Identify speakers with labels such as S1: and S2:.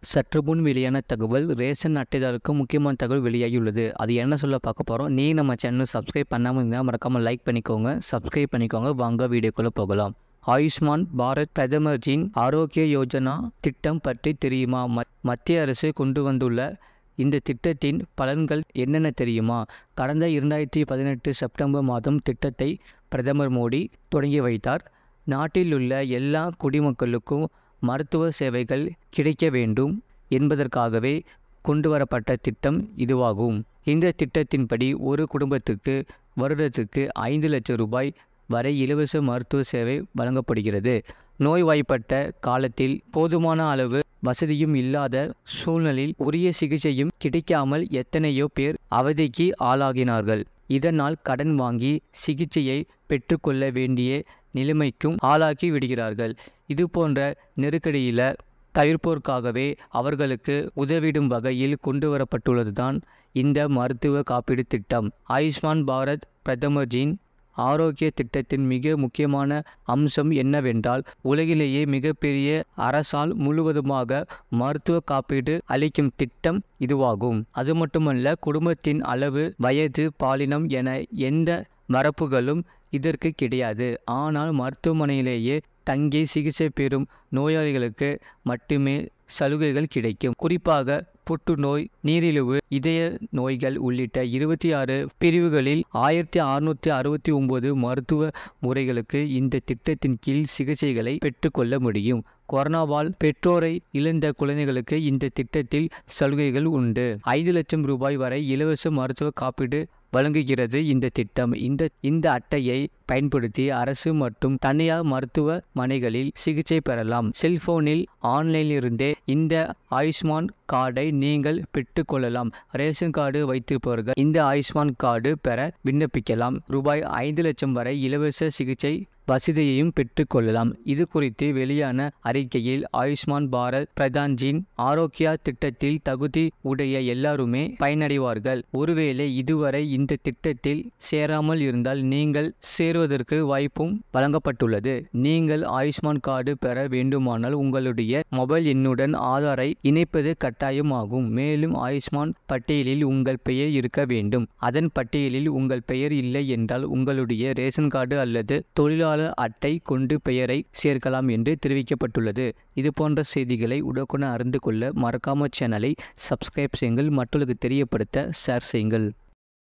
S1: சற்று முன் வெளியான தகவல், ரேஷன் அட்டைதாரருக்கு முக்கியமான தகவல் வெளியாகியுள்ளது. அது என்ன சொல்ல பார்க்க போகிறோம். நீ நம்ம சேனல் சப்ஸ்கிரைப் பண்ணாமல் இருந்தால் மறக்காமல் லைக் பண்ணிக்கோங்க, சப்ஸ்கிரைப் பண்ணிக்கோங்க. வாங்க வீடியோக்குள்ளே போகலாம். ஆயுஷ்மான் பாரத் பிரதமர்ஜியின் ஆரோக்கிய யோஜனா திட்டம் பற்றி தெரியுமா? மத்திய அரசு கொண்டு வந்துள்ள இந்த திட்டத்தின் பலன்கள் என்னென்ன தெரியுமா? கடந்த 2018 செப்டம்பர் மாதம் திட்டத்தை பிரதமர் மோடி தொடங்கி வைத்தார். நாட்டில் உள்ள எல்லா குடிமக்களுக்கும் மருத்துவ சேவைகள் கிடைக்க வேண்டும் என்பதற்காகவே கொண்டுவரப்பட்ட திட்டம் இதுவாகும். இந்த திட்டத்தின்படி ஒரு குடும்பத்துக்கு வருடத்துக்கு 5 லட்சம் ரூபாய் வரை இலவச மருத்துவ சேவை வழங்கப்படுகிறது. நோய்வாய்ப்பட்ட காலத்தில் போதுமான அளவு வசதியும் இல்லாத சூழ்நிலையில் உரிய சிகிச்சையும் கிடைக்காமல் எத்தனையோ பேர் அவதிக்கு ஆளாகினார்கள். இதனால் கடன் வாங்கி சிகிச்சையை பெற்றுக்கொள்ள வேண்டிய நிலைமைக்கும் ஆளாக்கி விடுகிறார்கள். இது போன்ற நெருக்கடியில் தவிர்ப்போருக்காகவே அவர்களுக்கு உதவிடும் வகையில் கொண்டு வரப்பட்டுள்ளதுதான் இந்த மருத்துவ காப்பீடு திட்டம். ஆயுஷ்மான் பாரத் பிரதமர்ஜியின் ஆரோக்கிய திட்டத்தின் மிக முக்கியமான அம்சம் என்னவென்றால், உலகிலேயே மிகப்பெரிய அரசால் முழுவதுமாக மருத்துவ காப்பீடு அளிக்கும் திட்டம் இதுவாகும். அது மட்டுமல்ல, குடும்பத்தின் அளவு, வயது, பாலினம் என எந்த வரப்புகளும் இதற்கு கிடையாது. ஆனால் மருத்துவமனையிலேயே தங்கி சிகிச்சை பெறும் நோயாளிகளுக்கு மட்டுமே சலுகைகள் கிடைக்கும். குறிப்பாக புற்றுநோய், நீரிழிவு, இதய நோய்கள் உள்ளிட்ட 26 பிரிவுகளில் 1669 மருத்துவ முறைகளுக்கு இந்த திட்டத்தின் கீழ் சிகிச்சைகளை பெற்றுக்கொள்ள முடியும். கொரோனாவால் பெற்றோரை இழந்த குழந்தைகளுக்கு இந்த திட்டத்தில் சலுகைகள் உண்டு. 5 லட்சம் ரூபாய் வரை இலவச மருத்துவ காப்பீடு வழங்குகிறது இந்த திட்டம். இந்த அட்டையை பயன்படுத்தி அரசு மற்றும் தனியார் மருத்துவமனைகளில் சிகிச்சை பெறலாம். செல்போனில் ஆன்லைனில் இருந்தே இந்த ஆயுஷ்மான் கார்டை நீங்கள் பெற்றுக்கொள்ளலாம். ரேஷன் கார்டு வைத்திருப்பவர்கள் இந்த ஆயுஷ்மான் கார்டு பெற விண்ணப்பிக்கலாம். ரூபாய் 5 லட்சம் வரை இலவச சிகிச்சை வசதியையும் பெற்றுக்கொள்ளலாம். இது குறித்து வெளியான அறிக்கையில், ஆயுஷ்மான் பாரத் பிரதான்ஜியின் ஆரோக்கியா திட்டத்தில் தகுதி உடைய எல்லாருமே பயனடைவார்கள். ஒருவேளை இதுவரை இந்த திட்டத்தில் சேராமல் இருந்தால் நீங்கள் சேருவதற்கு வாய்ப்பும் வழங்கப்பட்டுள்ளது. நீங்கள் ஆயுஷ்மான் கார்டு பெற வேண்டுமானால் உங்களுடைய மொபைல் எண்ணுடன் ஆதாரை இணைப்பது கட்டாயமாகும். மேலும் ஆயுஷ்மான் பட்டியலில் உங்கள் பெயர் இருக்க வேண்டும். அதன் பட்டியலில் உங்கள் பெயர் இல்லை என்றால் உங்களுடைய ரேஷன் கார்டு அல்லது தொழிலாளர் அட்டை கொண்டு பெயரை சேர்க்கலாம் என்று தெரிவிக்கப்பட்டுள்ளது. இது போன்ற செய்திகளை உடனுக்குடன் அறிந்து கொள்ள மறக்காம சேனலை சப்ஸ்கிரைப் செய்யுங்கள். மற்றவர்களுக்கு தெரியப்படுத்த ஷேர் செய்யுங்கள்.